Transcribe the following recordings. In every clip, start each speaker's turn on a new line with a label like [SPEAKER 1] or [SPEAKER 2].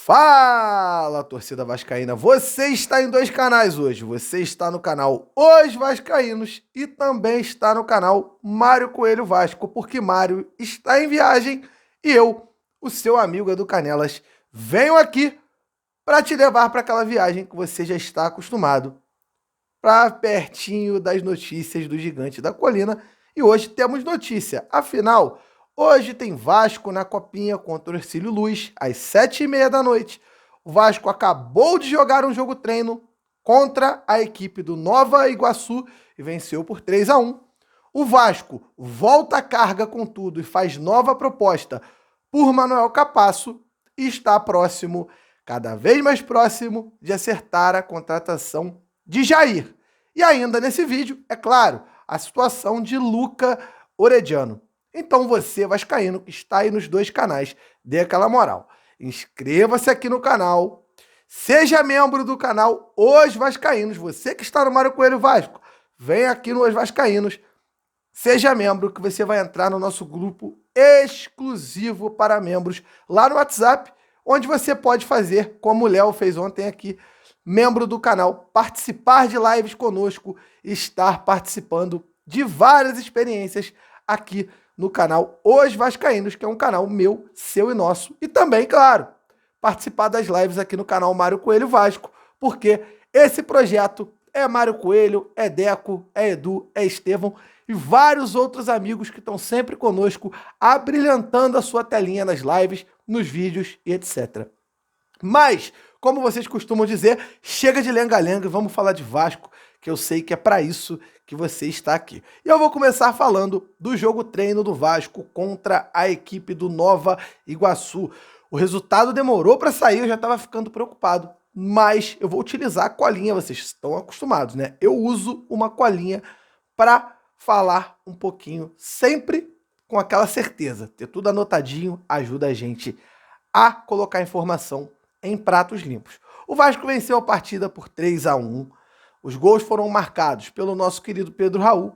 [SPEAKER 1] Fala, torcida vascaína! Você está em dois canais hoje. Você está no canal Os Vascaínos e também está no canal Mário Coelho Vasco, porque Mário está em viagem e eu, o seu amigo Edu Canelas, venho aqui para te levar para aquela viagem que você já está acostumado, para pertinho das notícias do Gigante da Colina. E hoje temos notícia, afinal, hoje tem Vasco na Copinha contra o Hercílio Luz, às 7h30 da noite. O Vasco acabou de jogar um jogo treino contra a equipe do Nova Iguaçu e venceu por 3-1. O Vasco volta a carga com tudo e faz nova proposta por Manuel Capasso e está próximo, cada vez mais próximo, de acertar a contratação de Jair. E ainda nesse vídeo, é claro, a situação de Luca Orediano. Então você, vascaíno, que está aí nos dois canais, dê aquela moral. Inscreva-se aqui no canal, seja membro do canal Os Vascaínos. Você que está no Mário Coelho Vasco, vem aqui no Os Vascaínos, seja membro, que você vai entrar no nosso grupo exclusivo para membros lá no WhatsApp, onde você pode fazer, como o Léo fez ontem aqui, membro do canal, participar de lives conosco e estar participando de várias experiências aqui no canal Os Vascaínos, que é um canal meu, seu e nosso. E também, claro, participar das lives aqui no canal Mário Coelho Vasco, porque esse projeto é Mário Coelho, é Deco, é Edu, é Estevão e vários outros amigos que estão sempre conosco, abrilhantando a sua telinha nas lives, nos vídeos e etc. Mas, como vocês costumam dizer, chega de lenga-lenga e vamos falar de Vasco, que eu sei que é para isso que você está aqui. E eu vou começar falando do jogo treino do Vasco contra a equipe do Nova Iguaçu. O resultado demorou para sair, eu já estava ficando preocupado, mas eu vou utilizar a colinha, vocês estão acostumados, né? Eu uso uma colinha para falar um pouquinho, sempre com aquela certeza. Ter tudo anotadinho ajuda a gente a colocar informação em pratos limpos. O Vasco venceu a partida por 3-1. Os gols foram marcados pelo nosso querido Pedro Raul,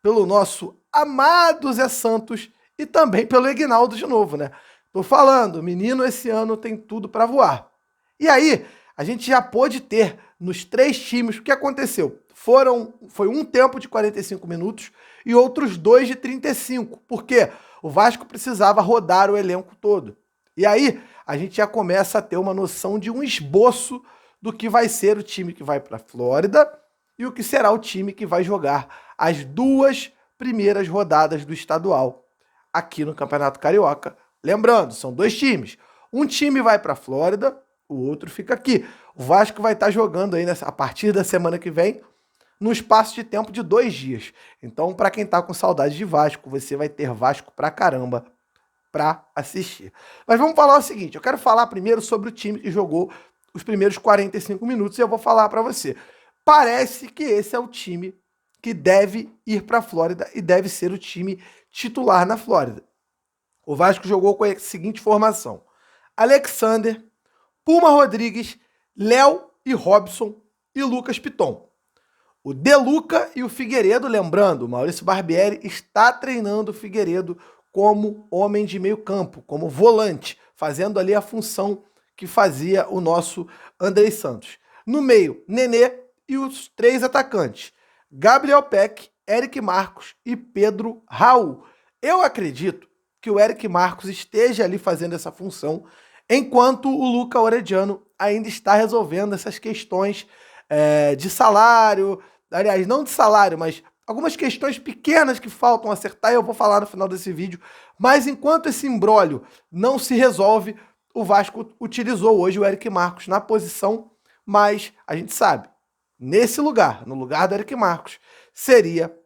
[SPEAKER 1] pelo nosso amado Zé Santos e também pelo Egnaldo de novo, né? Tô falando, o menino esse ano tem tudo para voar. E aí, a gente já pôde ter nos três times o que aconteceu. Foi um tempo de 45 minutos e outros 2 de 35, porque o Vasco precisava rodar o elenco todo. E aí, a gente já começa a ter uma noção de um esboço do que vai ser o time que vai para a Flórida e o que será o time que vai jogar as duas primeiras rodadas do estadual aqui no Campeonato Carioca. Lembrando, são dois times. Um time vai para a Flórida, o outro fica aqui. O Vasco vai estar jogando aí a partir da semana que vem, no espaço de tempo de 2 dias. Então, para quem está com saudade de Vasco, você vai ter Vasco pra caramba para assistir. Mas vamos falar o seguinte, eu quero falar primeiro sobre o time que jogou os primeiros 45 minutos e eu vou falar para você. Parece que esse é o time que deve ir para a Flórida e deve ser o time titular na Flórida. O Vasco jogou com a seguinte formação: Alexander, Puma Rodrigues, Léo e Robson e Lucas Piton. O De Luca e o Figueiredo, lembrando, o Maurício Barbieri está treinando o Figueiredo como homem de meio campo, como volante, fazendo ali a função que fazia o nosso Andrei Santos. No meio, Nenê e os 3 atacantes, Gabriel Peck, Eric Marcos e Pedro Raul. Eu acredito que o Eric Marcos esteja ali fazendo essa função, enquanto o Luca Orediano ainda está resolvendo essas questões de salário, aliás, não de salário, mas algumas questões pequenas que faltam acertar, e eu vou falar no final desse vídeo. Mas enquanto esse imbróglio não se resolve, o Vasco utilizou hoje o Eric Marcos na posição, mas a gente sabe, nesse lugar, no lugar do Eric Marcos, seria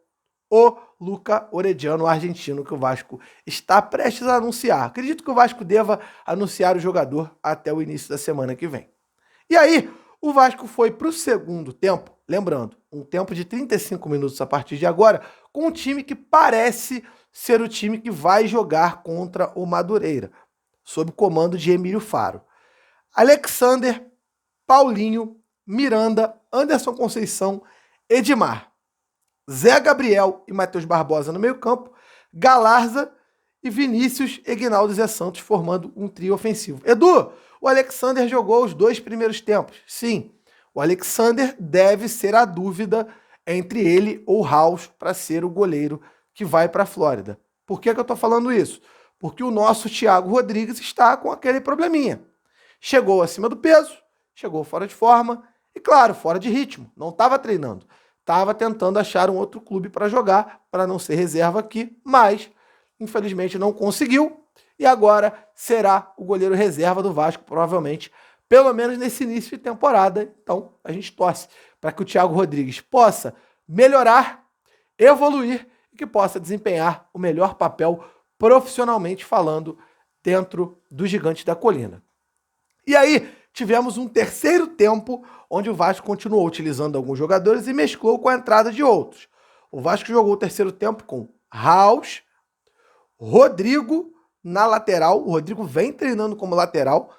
[SPEAKER 1] o Luca Orediano, o argentino, que o Vasco está prestes a anunciar. Acredito que o Vasco deva anunciar o jogador até o início da semana que vem. E aí, o Vasco foi para o segundo tempo, lembrando, um tempo de 35 minutos a partir de agora, com um time que parece ser o time que vai jogar contra o Madureira, sob o comando de Emílio Faro. Alexander, Paulinho, Miranda, Anderson Conceição, Edmar, Zé Gabriel e Matheus Barbosa no meio campo, Galarza e Vinícius, Egnaldo e Zé Santos formando um trio ofensivo. Edu, O Alexander jogou os 2 primeiros tempos. Sim, o Alexander deve ser a dúvida entre ele ou House para ser o goleiro que vai para a Flórida. Por que eu estou falando isso? Porque o nosso Thiago Rodrigues está com aquele probleminha. Chegou acima do peso, chegou fora de forma e, claro, fora de ritmo. Não estava treinando. Estava tentando achar um outro clube para jogar, para não ser reserva aqui, mas, infelizmente, não conseguiu. E agora será o goleiro reserva do Vasco, provavelmente, pelo menos nesse início de temporada. Então, a gente torce para que o Thiago Rodrigues possa melhorar, evoluir e que possa desempenhar o melhor papel profissionalmente falando dentro do Gigante da Colina. E aí, tivemos um terceiro tempo onde o Vasco continuou utilizando alguns jogadores e mesclou com a entrada de outros. O Vasco jogou o terceiro tempo com House, Rodrigo na lateral. O Rodrigo vem treinando como lateral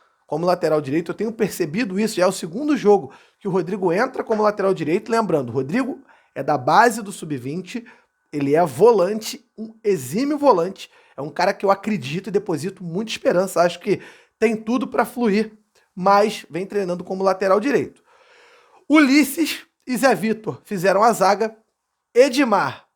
[SPEAKER 1] direito. Eu tenho percebido isso, já é o segundo jogo que o Rodrigo entra como lateral direito. Lembrando, o Rodrigo é da base do Sub-20, ele é volante, um exímio volante. É um cara que eu acredito e deposito muita esperança. Acho que tem tudo para fluir, mas vem treinando como lateral direito. Ulisses e Zé Vitor fizeram a zaga, Edmar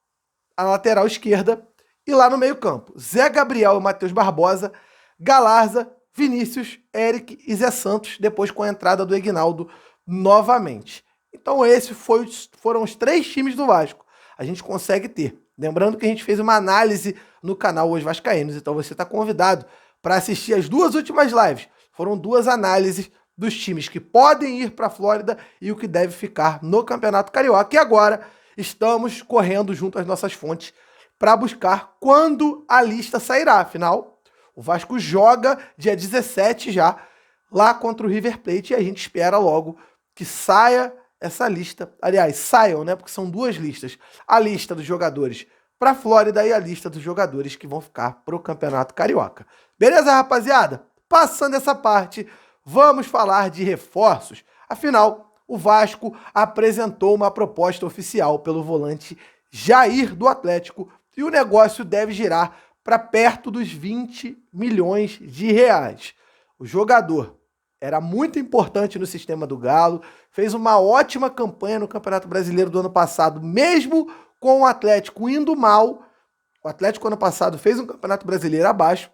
[SPEAKER 1] a lateral esquerda e lá no meio campo, Zé Gabriel e Matheus Barbosa, Galarza, Vinícius, Eric e Zé Santos, depois com a entrada do Egnaldo novamente. Então esses foram os 3 times do Vasco. A gente consegue ter. Lembrando que a gente fez uma análise no canal Os Vascaínos, então você está convidado para assistir as 2 últimas lives. Foram 2 análises dos times que podem ir para a Flórida e o que deve ficar no Campeonato Carioca. E agora estamos correndo junto às nossas fontes para buscar quando a lista sairá. Afinal, o Vasco joga dia 17 já, lá contra o River Plate, e a gente espera logo que saia essa lista. Aliás, saiam, né? Porque são 2 listas. A lista dos jogadores para a Flórida e a lista dos jogadores que vão ficar para o Campeonato Carioca. Beleza, rapaziada? Passando essa parte, vamos falar de reforços. Afinal, o Vasco apresentou uma proposta oficial pelo volante Jair do Atlético e o negócio deve girar para perto dos 20 milhões de reais. O jogador era muito importante no sistema do Galo, fez uma ótima campanha no Campeonato Brasileiro do ano passado, mesmo com o Atlético indo mal. O Atlético ano passado fez um Campeonato Brasileiro abaixo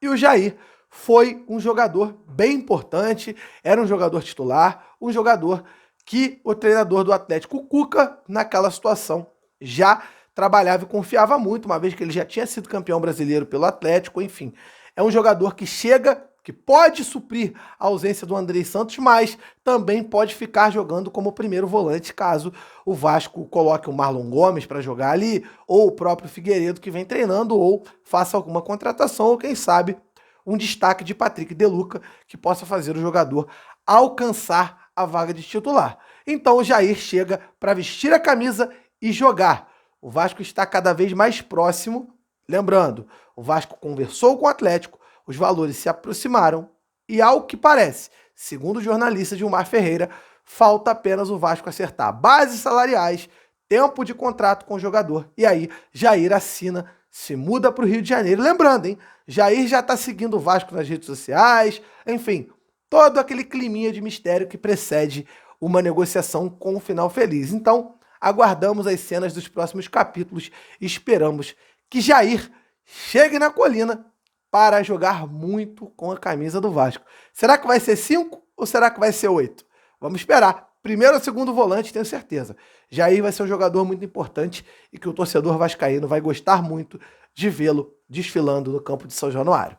[SPEAKER 1] e o Jair foi um jogador bem importante, era um jogador titular, um jogador que o treinador do Atlético, o Cuca, naquela situação, já trabalhava e confiava muito, uma vez que ele já tinha sido campeão brasileiro pelo Atlético, enfim. É um jogador que chega, que pode suprir a ausência do Andrei Santos, mas também pode ficar jogando como primeiro volante, caso o Vasco coloque o Marlon Gomes para jogar ali, ou o próprio Figueiredo que vem treinando, ou faça alguma contratação, ou quem sabe um destaque de Patrick De Luca, que possa fazer o jogador alcançar a vaga de titular. Então o Jair chega para vestir a camisa e jogar. O Vasco está cada vez mais próximo. Lembrando, o Vasco conversou com o Atlético, os valores se aproximaram e, ao que parece, segundo o jornalista Gilmar Ferreira, falta apenas o Vasco acertar bases salariais, tempo de contrato com o jogador. E aí, Jair assina, se muda para o Rio de Janeiro. Lembrando, hein? Jair já está seguindo o Vasco nas redes sociais, enfim, todo aquele climinha de mistério que precede uma negociação com um final feliz. Então, aguardamos as cenas dos próximos capítulos e esperamos que Jair chegue na colina para jogar muito com a camisa do Vasco. Será que vai ser 5 ou será que vai ser 8? Vamos esperar. Primeiro ou segundo volante, tenho certeza. Jair vai ser um jogador muito importante e que o torcedor vascaíno vai gostar muito de vê-lo desfilando no campo de São Januário.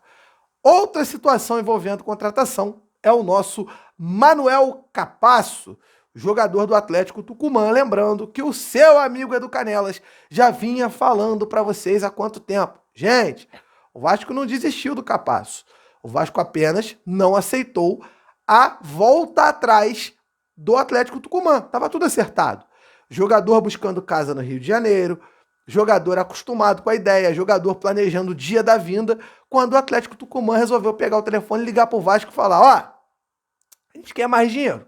[SPEAKER 1] Outra situação envolvendo contratação é o nosso Manuel Capasso, jogador do Atlético Tucumã. Lembrando que o seu amigo Edu Canelas já vinha falando para vocês há quanto tempo. Gente, o Vasco não desistiu do Capasso. O Vasco apenas não aceitou a volta atrás do Atlético Tucumã. Estava tudo acertado. Jogador buscando casa no Rio de Janeiro, jogador acostumado com a ideia, jogador planejando o dia da vinda, quando o Atlético Tucumã resolveu pegar o telefone e ligar para o Vasco e falar: ó, a gente quer mais dinheiro.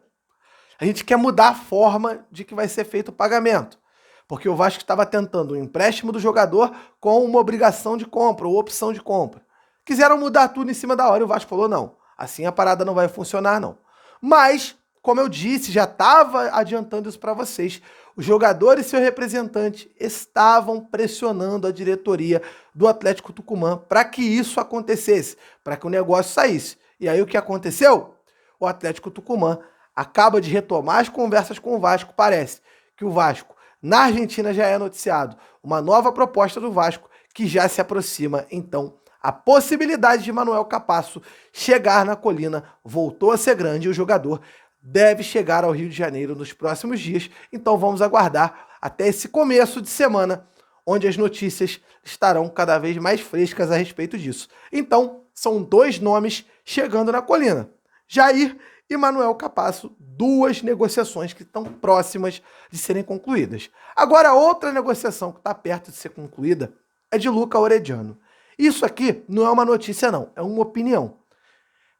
[SPEAKER 1] A gente quer mudar a forma de que vai ser feito o pagamento. Porque o Vasco estava tentando um empréstimo do jogador com uma obrigação de compra ou opção de compra. Quiseram mudar tudo em cima da hora e o Vasco falou: não, Assim a parada não vai funcionar, não. Mas, como eu disse, já estava adiantando isso para vocês, os jogadores e seu representante estavam pressionando a diretoria do Atlético Tucumã para que isso acontecesse, para que o negócio saísse. E aí o que aconteceu? O Atlético Tucumã acaba de retomar as conversas com o Vasco. Parece que o Vasco, na Argentina, já é noticiado uma nova proposta do Vasco que já se aproxima. Então, a possibilidade de Manuel Capasso chegar na Colina voltou a ser grande e o jogador deve chegar ao Rio de Janeiro nos próximos dias. Então vamos aguardar até esse começo de semana, onde as notícias estarão cada vez mais frescas a respeito disso. Então, são 2 nomes chegando na Colina: Jair e Manuel Capasso, 2 negociações que estão próximas de serem concluídas. Agora, outra negociação que está perto de ser concluída é de Luca Orediano. Isso aqui não é uma notícia, não, é uma opinião.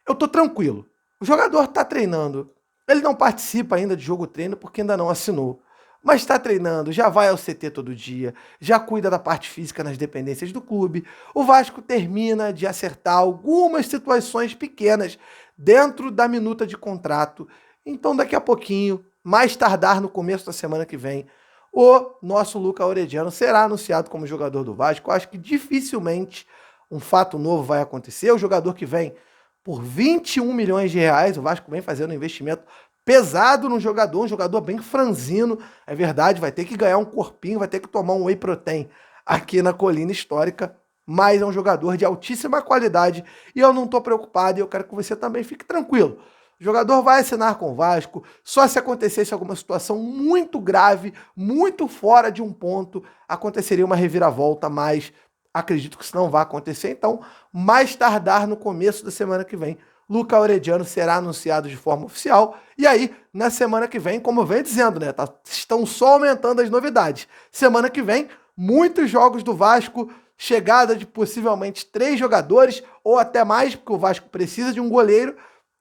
[SPEAKER 1] Eu tô tranquilo. O jogador tá treinando. Ele não participa ainda de jogo-treino porque ainda não assinou. Mas está treinando, já vai ao CT todo dia, já cuida da parte física nas dependências do clube. O Vasco termina de acertar algumas situações pequenas dentro da minuta de contrato. Então, daqui a pouquinho, mais tardar no começo da semana que vem, o nosso Luca Orediano será anunciado como jogador do Vasco. Eu acho que dificilmente um fato novo vai acontecer. O jogador que vem por 21 milhões de reais, o Vasco vem fazendo um investimento pesado no jogador, um jogador bem franzino, é verdade, vai ter que ganhar um corpinho, vai ter que tomar um whey protein aqui na Colina Histórica, mas é um jogador de altíssima qualidade e eu não estou preocupado e eu quero que você também fique tranquilo. O jogador vai assinar com o Vasco, só se acontecesse alguma situação muito grave, muito fora de um ponto, aconteceria uma reviravolta, mas acredito que isso não vai acontecer. Então, mais tardar no começo da semana que vem, Luca Orediano será anunciado de forma oficial. E aí, na semana que vem, como eu venho dizendo, né, estão só aumentando as novidades. Semana que vem, muitos jogos do Vasco, chegada de possivelmente 3 jogadores, ou até mais, porque o Vasco precisa de um goleiro,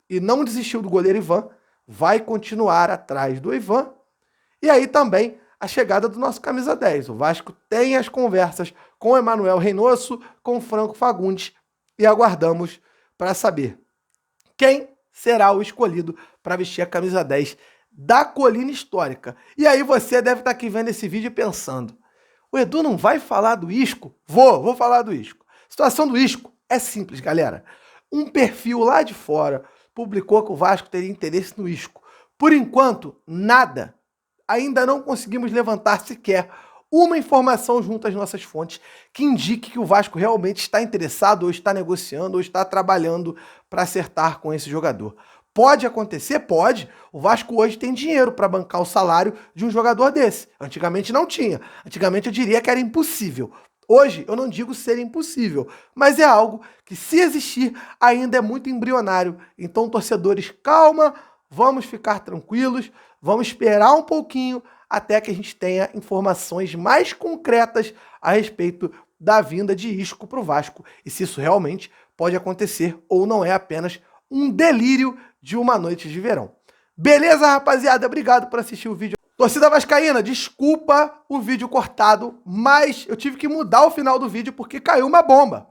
[SPEAKER 1] e não desistiu do goleiro Ivan, vai continuar atrás do Ivan. E aí também a chegada do nosso camisa 10. O Vasco tem as conversas com Emanuel Reynoso, com Franco Fagundes, e aguardamos para saber quem será o escolhido para vestir a camisa 10 da Colina Histórica. E aí você deve estar aqui vendo esse vídeo pensando, o Edu não vai falar do Isco? Vou falar do Isco. A situação do Isco é simples, galera. Um perfil lá de fora publicou que o Vasco teria interesse no Isco. Por enquanto, nada. Ainda não conseguimos levantar sequer uma informação junto às nossas fontes que indique que o Vasco realmente está interessado, ou está negociando, ou está trabalhando para acertar com esse jogador. Pode acontecer? Pode. O Vasco hoje tem dinheiro para bancar o salário de um jogador desse. Antigamente não tinha. Antigamente eu diria que era impossível. Hoje eu não digo ser impossível, mas é algo que, se existir, ainda é muito embrionário. Então, torcedores, calma, vamos ficar tranquilos, vamos esperar um pouquinho até que a gente tenha informações mais concretas a respeito da vinda de Isco para o Vasco e se isso realmente pode acontecer ou não é apenas um delírio de uma noite de verão. Beleza, rapaziada? Obrigado por assistir o vídeo. Torcida vascaína, desculpa o vídeo cortado, mas eu tive que mudar o final do vídeo porque caiu uma bomba.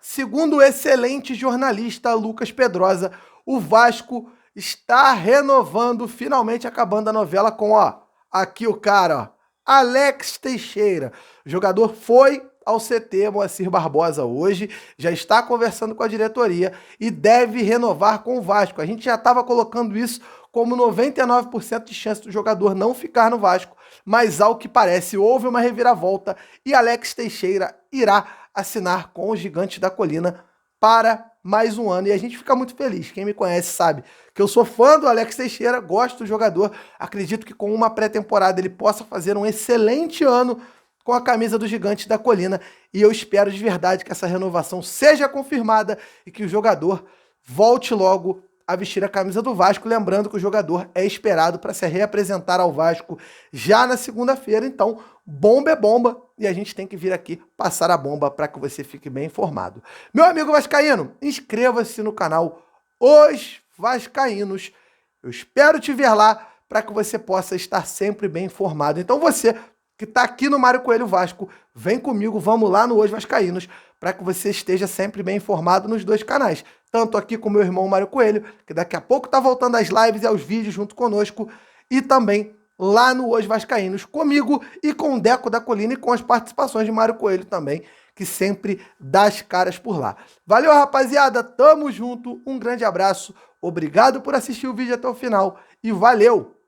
[SPEAKER 1] Segundo o excelente jornalista Lucas Pedrosa, o Vasco está renovando, finalmente acabando a novela com, ó, aqui o cara, ó, Alex Teixeira. O jogador foi ao CT Moacir Barbosa hoje, já está conversando com a diretoria e deve renovar com o Vasco. A gente já estava colocando isso como 99% de chance do jogador não ficar no Vasco, mas ao que parece houve uma reviravolta e Alex Teixeira irá assinar com os Gigantes da Colina para mais um ano, e a gente fica muito feliz. Quem me conhece sabe que eu sou fã do Alex Teixeira, gosto do jogador, acredito que com uma pré-temporada ele possa fazer um excelente ano com a camisa do Gigantes da Colina, e eu espero de verdade que essa renovação seja confirmada e que o jogador volte logo a vestir a camisa do Vasco, lembrando que o jogador é esperado para se reapresentar ao Vasco já na segunda-feira, então bomba é bomba e a gente tem que vir aqui passar a bomba para que você fique bem informado. Meu amigo vascaíno, inscreva-se no canal Os Vascaínos, eu espero te ver lá para que você possa estar sempre bem informado. Então você que tá aqui no Mário Coelho Vasco. Vem comigo, vamos lá no Hoje Vascaínos, para que você esteja sempre bem informado nos dois canais. Tanto aqui com meu irmão Mário Coelho, que daqui a pouco tá voltando às lives e aos vídeos junto conosco, e também lá no Hoje Vascaínos comigo e com o Deco da Colina e com as participações de Mário Coelho também, que sempre dá as caras por lá. Valeu, rapaziada, tamo junto, um grande abraço, obrigado por assistir o vídeo até o final e valeu!